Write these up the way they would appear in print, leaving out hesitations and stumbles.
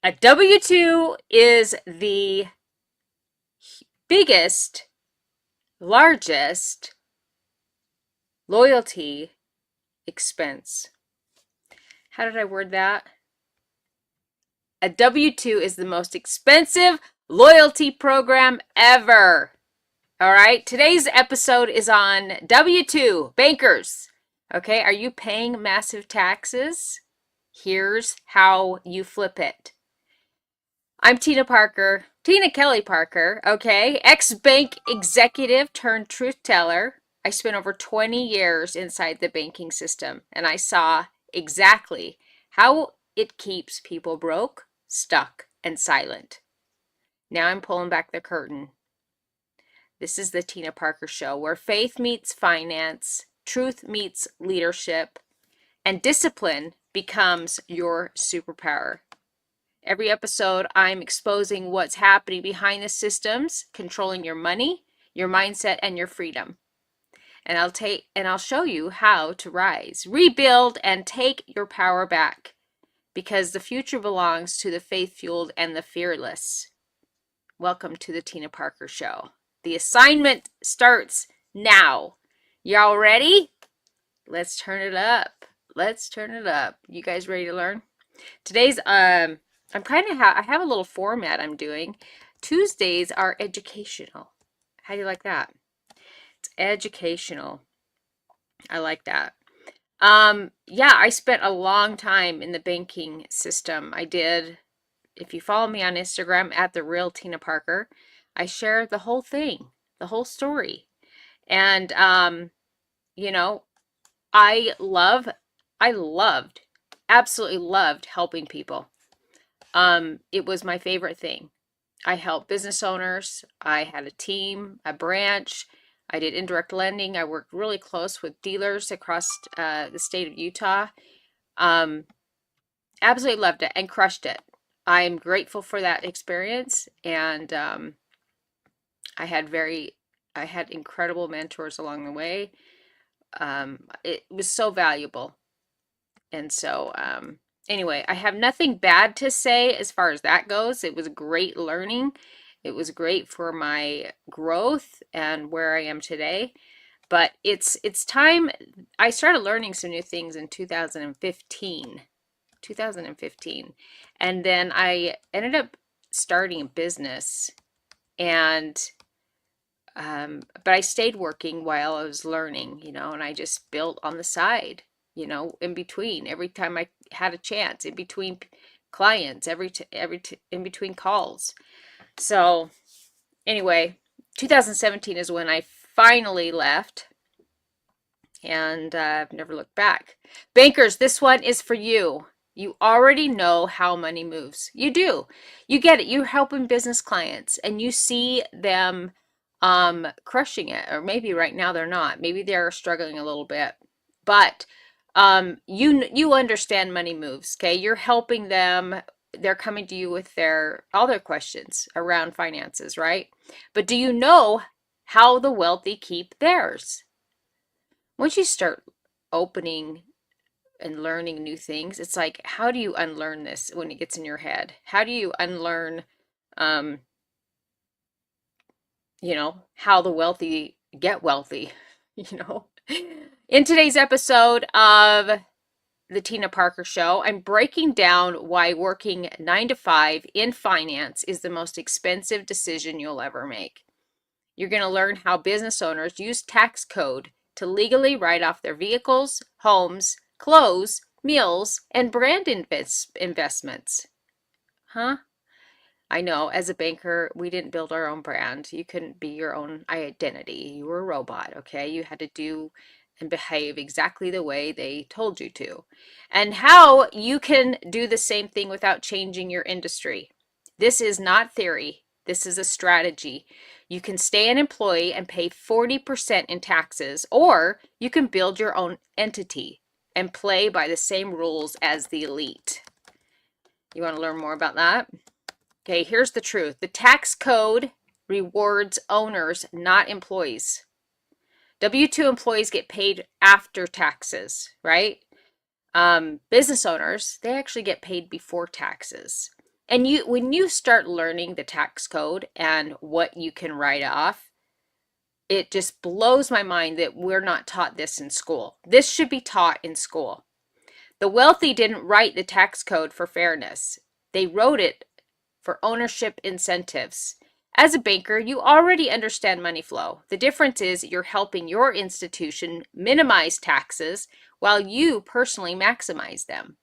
A W-2 is the biggest, largest loyalty expense. How did I word that? A W-2 is the most expensive loyalty program ever. All right, today's episode is on W-2, bankers. Okay, are you paying massive taxes? Here's how you flip it. I'm Tina Parker, Tina Kelly Parker, okay, ex-bank executive turned truth teller. I spent over 20 years inside the banking system, and I saw exactly how it keeps people broke, stuck, and silent. Now I'm pulling back the curtain. This is the Tina Parker Show, where faith meets finance, truth meets leadership, and discipline becomes your superpower. Every episode, I'm exposing what's happening behind the systems, controlling your money, your mindset, and your freedom. And I'll show you how to rise, rebuild, and take your power back, because the future belongs to the faith-fueled and the fearless. Welcome to the Tina Parker Show. The assignment starts now. Y'all ready? Let's turn it up. Let's turn it up. You guys ready to learn? Today's I have a little format I'm doing. Tuesdays are educational. How do you like that? It's educational. I like that. Yeah, I spent a long time in the banking system. I did. If you follow me on Instagram at the real Tina Parker, I share the whole thing, the whole story. And you know, I absolutely loved helping people. It was my favorite thing. I helped business owners. I had a team, a branch. I did indirect lending. I worked really close with dealers across the state of Utah. Absolutely loved it and crushed it. I'm grateful for that experience, and I had incredible mentors along the way. It was so valuable, and so anyway, I have nothing bad to say as far as that goes. It was great learning. It was great for my growth and where I am today. But it's time. I started learning some new things in 2015. And then I ended up starting a business, and but I stayed working while I was learning, and I just built on the side, in between, every time I had a chance, in between clients, in between calls. So anyway, 2017 is when I finally left, and I've never looked back. Bankers, this one is for you. You already know how money moves. You do. You get it. You're helping business clients, and you see them crushing it, or maybe right now they're not. Maybe they're struggling a little bit, but you understand money moves. Okay, you're helping them. They're coming to you with all their questions around finances, right? But do you know how the wealthy keep theirs? Once you start opening and learning new things, it's like, how do you unlearn this when it gets in your head? How do you unlearn how the wealthy get wealthy, In today's episode of the Tina Parker Show, I'm breaking down why working 9 to 5 in finance is the most expensive decision you'll ever make. You're going to learn how business owners use tax code to legally write off their vehicles, homes, clothes, meals, and brand investments. Huh? I know, as a banker, we didn't build our own brand. You couldn't be your own identity. You were a robot, okay? You had to do and behave exactly the way they told you to. And how you can do the same thing without changing your industry. This is not theory. This is a strategy. You can stay an employee and pay 40% in taxes, or you can build your own entity and play by the same rules as the elite. You want to learn more about that? Okay, here's the truth. The tax code rewards owners, not employees. W-2 employees get paid after taxes, right? Business owners, they actually get paid before taxes. And when you start learning the tax code and what you can write off, it just blows my mind that we're not taught this in school. This should be taught in school. The wealthy didn't write the tax code for fairness. They wrote it for ownership incentives. As a banker, you already understand money flow. The difference is you're helping your institution minimize taxes while you personally maximize them.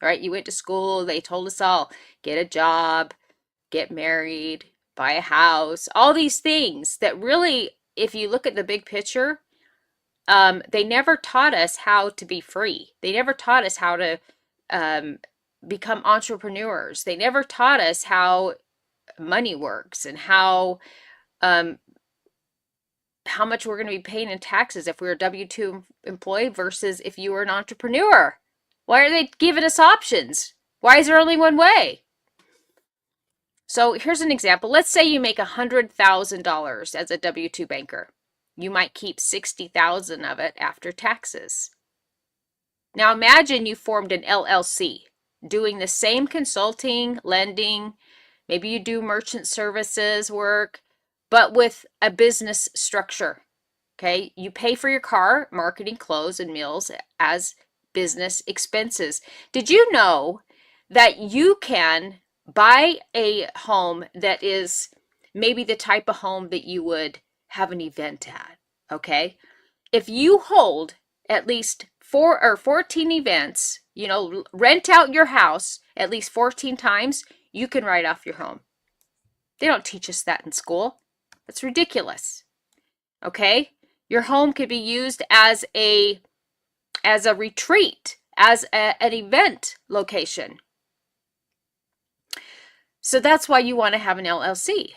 All right, you went to school, they told us all, get a job, get married, buy a house, all these things that really, if you look at the big picture, they never taught us how to be free. They never taught us how to become entrepreneurs. They never taught us how money works and how much we're going to be paying in taxes if we're a W-2 employee versus if you were an entrepreneur. Why are they giving us options? Why is there only one way? So here's an example. Let's say you make $100,000 as a W-2 banker. You might keep $60,000 of it after taxes. Now imagine you formed an LLC doing the same consulting, lending, maybe you do merchant services work, but with a business structure. Okay, you pay for your car, marketing, clothes, and meals as business expenses. Did you know that you can buy a home that is maybe the type of home that you would have an event at? Okay, if you hold at least 4 or 14 events, rent out your house at least 14 times, you can write off your home. They don't teach us that in school. That's ridiculous. Okay, your home could be used as a retreat, as an event location. So that's why you want to have an LLC.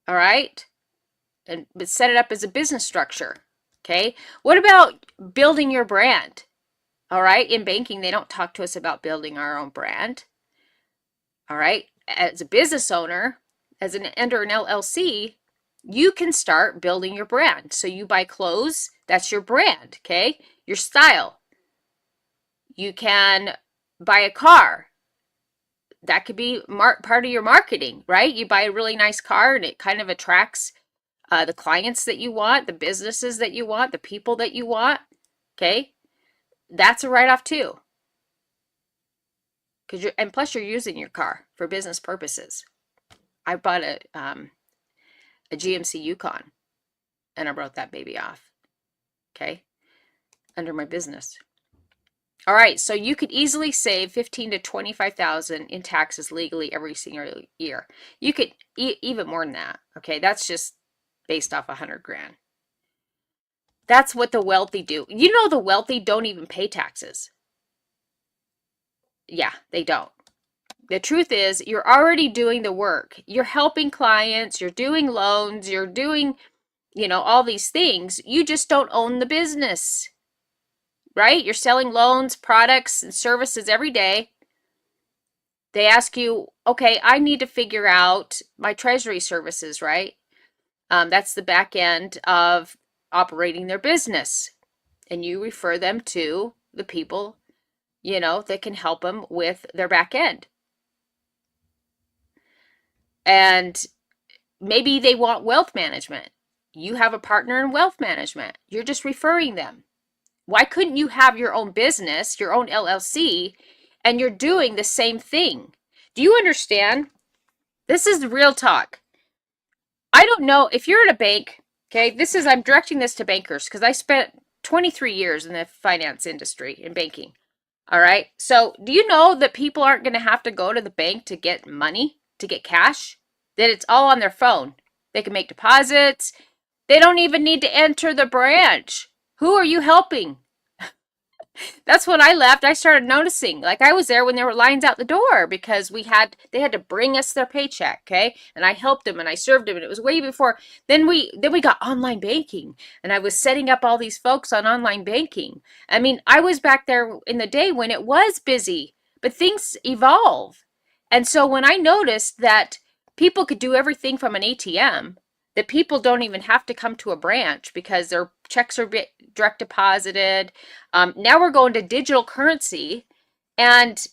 All right, but set it up as a business structure. Okay, what about building your brand? All right, in banking, they don't talk to us about building our own brand. All right, as a business owner, under an LLC, you can start building your brand. So you buy clothes, that's your brand, okay? Your style. You can buy a car. That could be part of your marketing, right? You buy a really nice car and it kind of attracts the clients that you want, the businesses that you want, the people that you want, okay? That's a write-off too. And plus you're using your car for business purposes. I bought a GMC Yukon and I wrote that baby off, okay, under my business. All right, so you could easily save $15,000 to $25,000 in taxes legally every single year. You could even more than that, okay? That's just based off $100,000. That's what the wealthy do. You know, the wealthy don't even pay taxes. Yeah, they don't. The truth is, you're already doing the work. You're helping clients, you're doing loans, you're doing, all these things. You just don't own the business, right? You're selling loans, products, and services every day. They ask you, okay, I need to figure out my treasury services, right? That's the back end of operating their business. And you refer them to the people, that can help them with their back end. And maybe they want wealth management. You have a partner in wealth management. You're just referring them. Why couldn't you have your own business, your own LLC, and you're doing the same thing? Do you understand? This is real talk. I don't know if you're at a bank, okay, I'm directing this to bankers because I spent 23 years in the finance industry in banking. All right. So do you know that people aren't going to have to go to the bank to get money, to get cash? That it's all on their phone. They can make deposits. They don't even need to enter the branch. Who are you helping? That's when I left. I started noticing, like I was there when there were lines out the door because they had to bring us their paycheck, okay? And I helped them and I served them, and it was way before. Then we got online banking, and I was setting up all these folks on online banking. I mean, I was back there in the day when it was busy, but things evolve. And so when I noticed that people could do everything from an ATM, that people don't even have to come to a branch because their checks are direct deposited. Now we're going to digital currency, and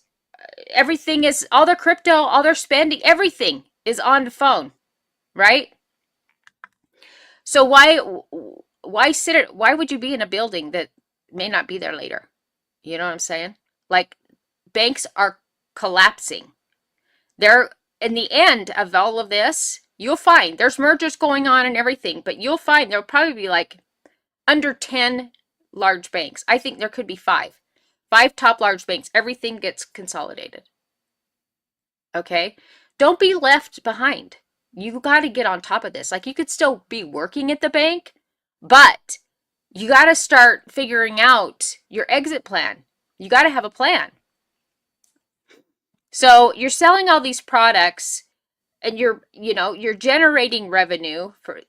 everything is, all their crypto, all their spending, everything is on the phone, right? So why would you be in a building that may not be there later? You know what I'm saying? Like, banks are collapsing. They're, in the end of all of this, you'll find there's mergers going on and everything, but you'll find there'll probably be like under 10 large banks. I think there could be five. Five top large banks. Everything gets consolidated. Okay? Don't be left behind. You got to get on top of this. Like, you could still be working at the bank, but you got to start figuring out your exit plan. You got to have a plan. So you're selling all these products and you're generating revenue for,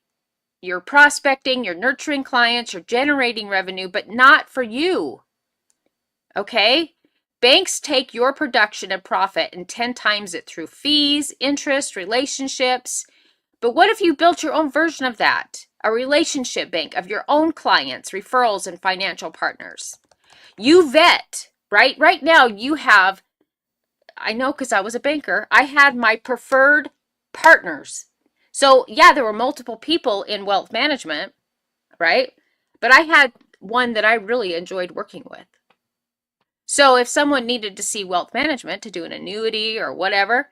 you're prospecting, you're nurturing clients, you're generating revenue, but not for you. Okay? Banks take your production and profit and 10 times it through fees, interest, relationships. But what if you built your own version of that? A relationship bank of your own clients, referrals, and financial partners. You vet, right? Right now you have, I know because I was a banker, I had my preferred partners. So yeah, there were multiple people in wealth management, right? But I had one that I really enjoyed working with. So if someone needed to see wealth management to do an annuity or whatever,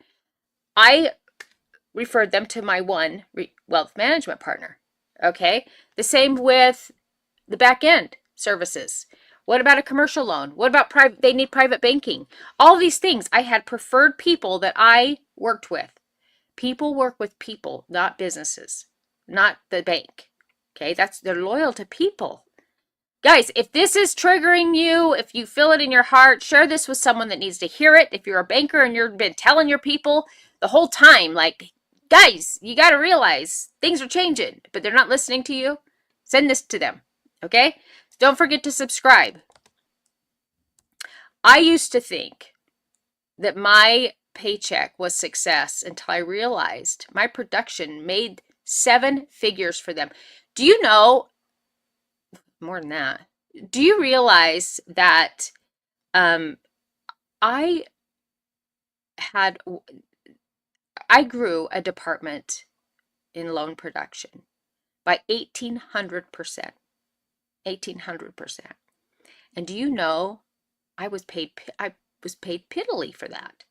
I referred them to my one wealth management partner. Okay. The same with the back end services. What about a commercial loan? What about private? They need private banking. All these things. I had preferred people that I worked with. People work with people, not businesses, not the bank. Okay. They're loyal to people. Guys, if this is triggering you, if you feel it in your heart, share this with someone that needs to hear it. If you're a banker and you've been telling your people the whole time, like, guys, you got to realize things are changing, but they're not listening to you, send this to them, okay? Don't forget to subscribe. I used to think that my paycheck was success until I realized my production made 7 figures for them. Do you know, more than that, do you realize that I grew a department in loan production by 1,800%. 1,800%. And do you know, I was paid pittily for that.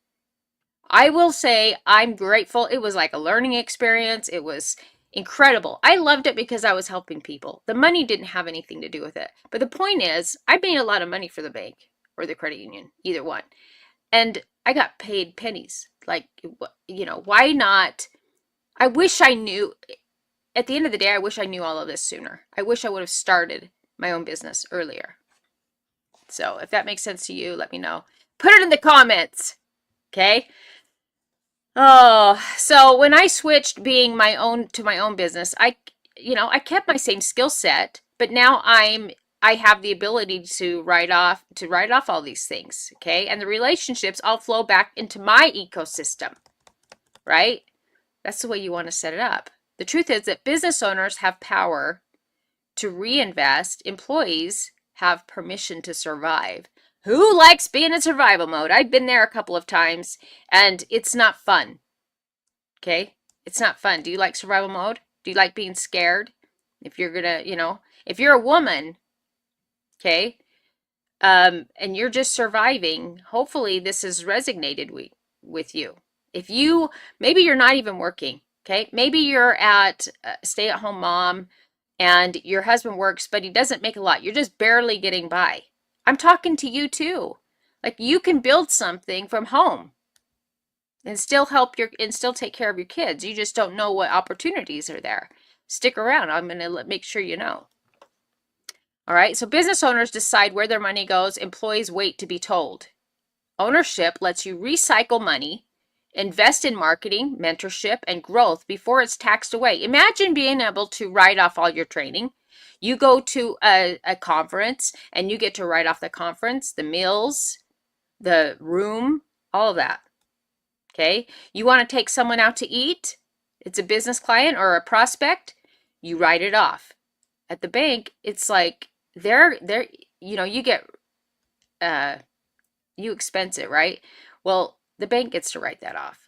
I will say I'm grateful. It was like a learning experience. It was incredible. I loved it because I was helping people. The money didn't have anything to do with it. But the point is, I made a lot of money for the bank or the credit union, either one. And I got paid pennies. Like, why not? I wish I knew, at the end of the day, I wish I knew all of this sooner. I wish I would have started my own business earlier. So if that makes sense to you, let me know. Put it in the comments. Okay. Oh, so when I switched being my own business, I kept my same skill set, but now I have the ability to write off all these things, okay? And the relationships all flow back into my ecosystem, right? That's the way you want to set it up. The truth is that business owners have power to reinvest. Employees have permission to survive. Who likes being in survival mode? I've been there a couple of times, and it's not fun. Okay? It's not fun. Do you like survival mode? Do you like being scared? If you're gonna, if you're a woman, okay, and you're just surviving, hopefully this has resonated with you. If maybe you're not even working, okay? Maybe you're at a stay-at-home mom and your husband works, but he doesn't make a lot. You're just barely getting by. I'm talking to you too. Like, you can build something from home and still still take care of your kids. You just don't know what opportunities are there. Stick around. I'm going to make sure you know. All right. So business owners decide where their money goes. Employees wait to be told. Ownership lets you recycle money, invest in marketing, mentorship, and growth before it's taxed away. Imagine being able to write off all your training. You go to a conference and you get to write off the conference, the meals, the room, all of that. Okay. You want to take someone out to eat? It's a business client or a prospect. You write it off. At the bank, it's like you get, you expense it, right? Well, the bank gets to write that off.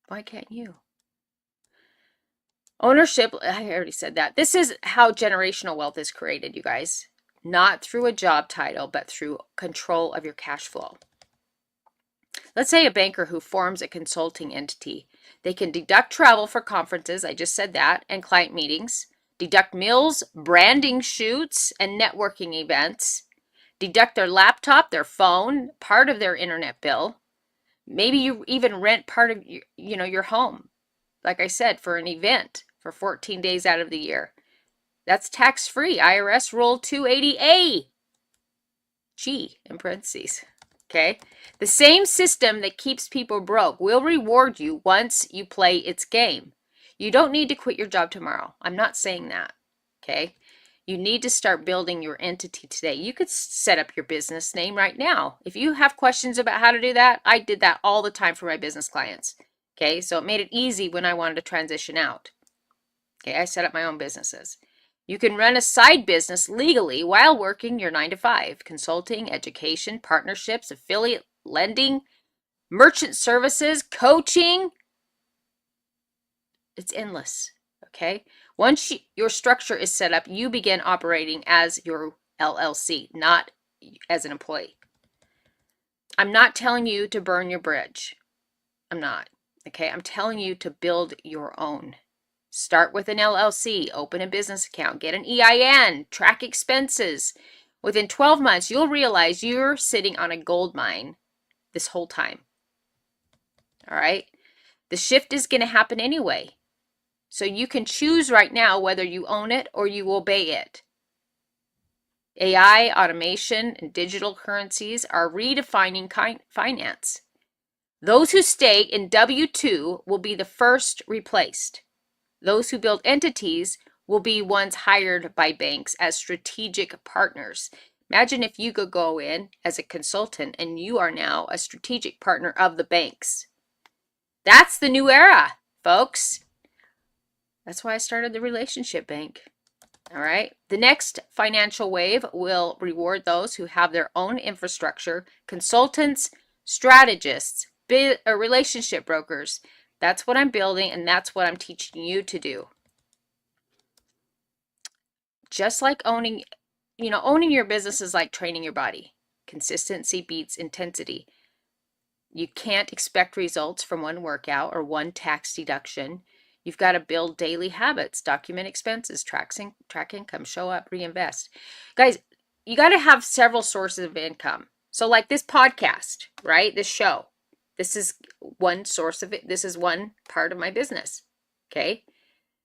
Why can't you? Ownership, I already said that. This is how generational wealth is created, you guys. Not through a job title, but through control of your cash flow. Let's say a banker who forms a consulting entity. They can deduct travel for conferences, I just said that, and client meetings, deduct meals, branding shoots, and networking events, deduct their laptop, their phone, part of their internet bill. Maybe you even rent part of your home, like I said, for an event for 14 days out of the year. That's tax-free. IRS Rule 280A. G in parentheses. Okay? The same system that keeps people broke will reward you once you play its game. You don't need to quit your job tomorrow. I'm not saying that. Okay? You need to start building your entity today. You could set up your business name right now. If you have questions about how to do that, I did that all the time for my business clients. Okay? So it made it easy when I wanted to transition out. Okay? I set up my own businesses. You can run a side business legally while working your 9 to 5. Consulting, education, partnerships, affiliate lending, merchant services, coaching. It's endless, okay? Once your structure is set up, you begin operating as your LLC, not as an employee. I'm not telling you to burn your bridge. I'm not, okay? I'm telling you to build your own. Start with an LLC, open a business account, get an EIN, track expenses. Within 12 months, you'll realize you're sitting on a gold mine this whole time. All right? The shift is going to happen anyway. So you can choose right now whether you own it or you obey it. AI, automation, and digital currencies are redefining finance. Those who stay in W-2 will be the first replaced. Those who build entities will be ones hired by banks as strategic partners. Imagine if you could go in as a consultant and you are now a strategic partner of the banks. That's the new era, folks. That's why I started the Relationship Bank. All right. The next financial wave will reward those who have their own infrastructure, consultants, strategists, relationship brokers. That's what I'm building, and that's what I'm teaching you to do. Just like owning your business is like training your body. Consistency beats intensity. You can't expect results from one workout or one tax deduction. You've got to build daily habits, document expenses, track income, show up, reinvest. Guys, you got to have several sources of income. So like this podcast, right? This show. This is one source of it. This is one part of my business. Okay?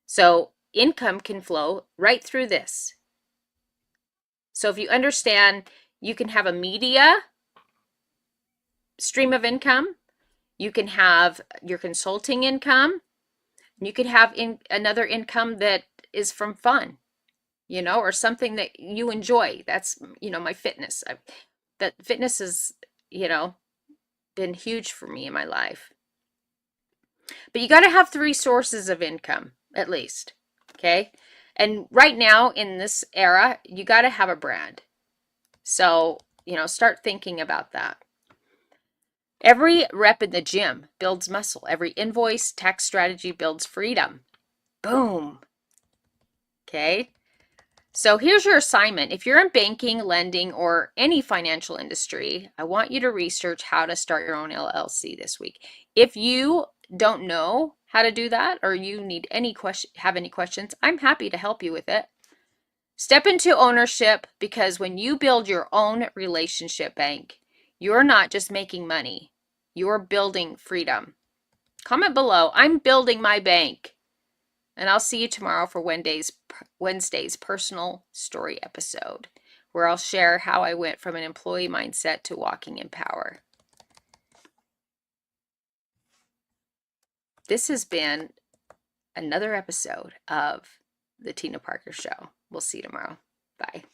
So income can flow right through this. So if you understand, you can have a media stream of income. You can have your consulting income. You could have another income that is from fun, or something that you enjoy. That's, my fitness. That fitness has, been huge for me in my life. But you got to have 3 sources of income, at least, okay? And right now in this era, you got to have a brand. So, start thinking about that. Every rep in the gym builds muscle. Every invoice, tax strategy builds freedom. Boom. Okay. So here's your assignment. If you're in banking, lending, or any financial industry, I want you to research how to start your own LLC this week. If you don't know how to do that, or you need have any questions, I'm happy to help you with it. Step into ownership, because when you build your own relationship bank, you're not just making money, you're building freedom. Comment below, I'm building my bank. And I'll see you tomorrow for Wednesday's personal story episode, where I'll share how I went from an employee mindset to walking in power. This has been another episode of The Tina Parker Show. We'll see you tomorrow. Bye.